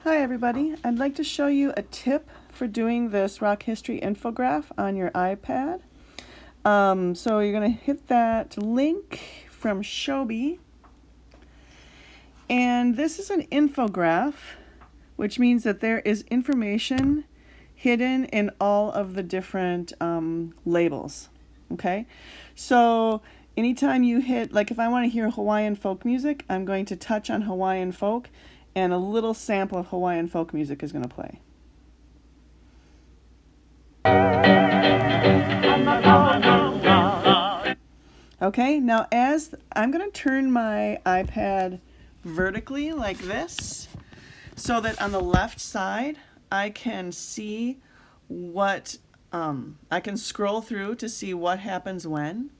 Hi everybody, I'd like to show you a tip for doing this rock history infograph on your iPad. So you're going to hit that link from Shobi, and this is an infograph, which means that there is information hidden in all of the different labels. Okay, so anytime you hit, like if I want to hear Hawaiian folk music, I'm going to touch on Hawaiian folk, and a little sample of Hawaiian folk music is going to play. Okay, now as I'm going to turn my iPad vertically like this, so that on the left side I can see what, I can scroll through to see what happens when.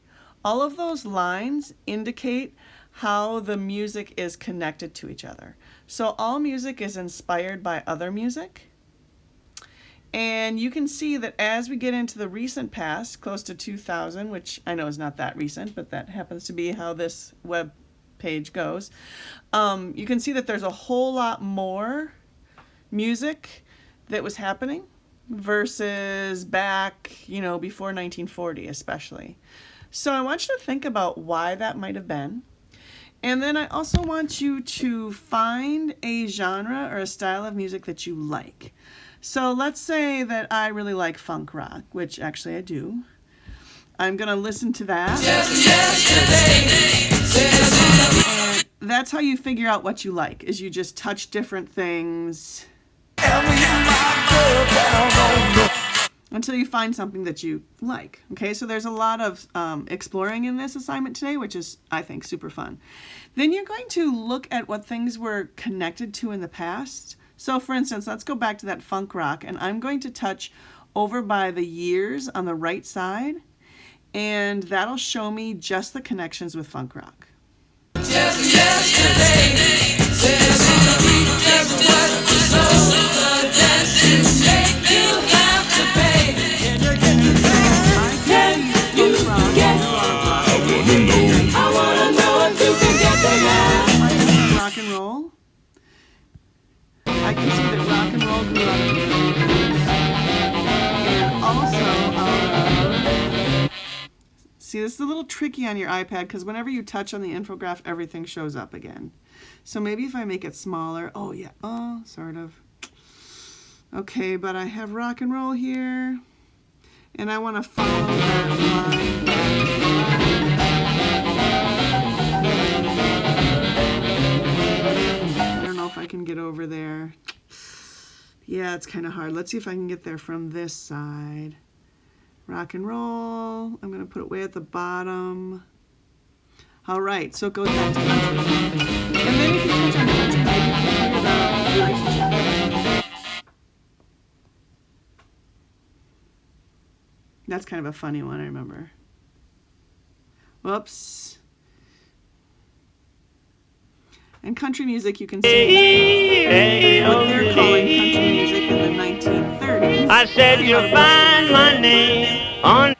All of those lines indicate how the music is connected to each other. So all music is inspired by other music. And you can see that as we get into the recent past, close to 2000, which I know is not that recent, but that happens to be how this web page goes, you can see that there's a whole lot more music that was happening versus back, before 1940 especially. So I want you to think about why that might have been. And then I also want you to find a genre or a style of music that you like. So let's say that I really like funk rock, which actually I do. I'm going to listen to that. And that's how you figure out what you like, is you just touch different things until you find something that you like. Okay, so there's a lot of exploring in this assignment today, which is, I think, super fun. Then you're going to look at what things were connected to in the past. So for instance, let's go back to that funk rock, and I'm going to touch over by the years on the right side, and that'll show me just the connections with funk rock. Just yesterday, rock and roll. I can see that rock and roll grew out of blues, and also see, this is a little tricky on your iPad because whenever you touch on the infograph, everything shows up again. So maybe if I make it smaller, sort of. Okay, but I have rock and roll here, and I want to follow that line back to the left. I don't know if I can get over there. Yeah, it's kind of hard. Let's see if I can get there from this side. Rock and roll. I'm going to put it way at the bottom. All right, so it goes back to country. And then if you touch on country, maybe you can hear the relationship. That's kind of a funny one, I remember. Whoops. And country music, you can see what they're calling country music in the 1930s. I said you'll find my name on.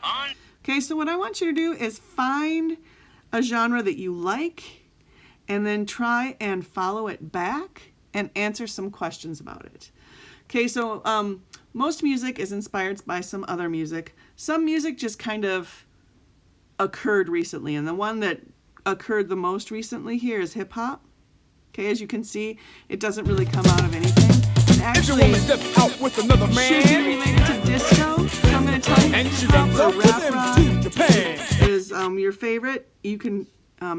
Okay, so what I want you to do is find a genre that you like, and then try and follow it back and answer some questions about it. Okay, so most music is inspired by some other music. Some music just kind of occurred recently, and the one that occurred the most recently here is hip hop. Okay, as you can see, it doesn't really come out of anything. It actually should be related to disco. So I'm going to tell you, hip hop or rap rock is your favorite. You can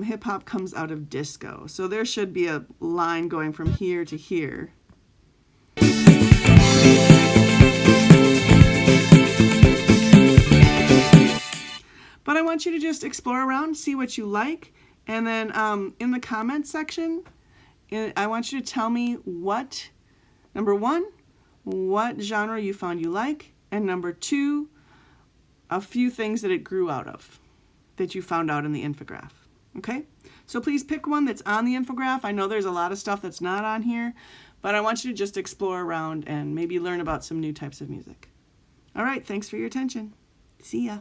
hip hop comes out of disco. So there should be a line going from here to here. But I want you to just explore around, see what you like, and then in the comments section, I want you to tell me what, number one, what genre you found you like, and number two, a few things that it grew out of, that you found out in the infograph. Okay? So please pick one that's on the infograph. I know there's a lot of stuff that's not on here, but I want you to just explore around and maybe learn about some new types of music. All right, thanks for your attention. See ya.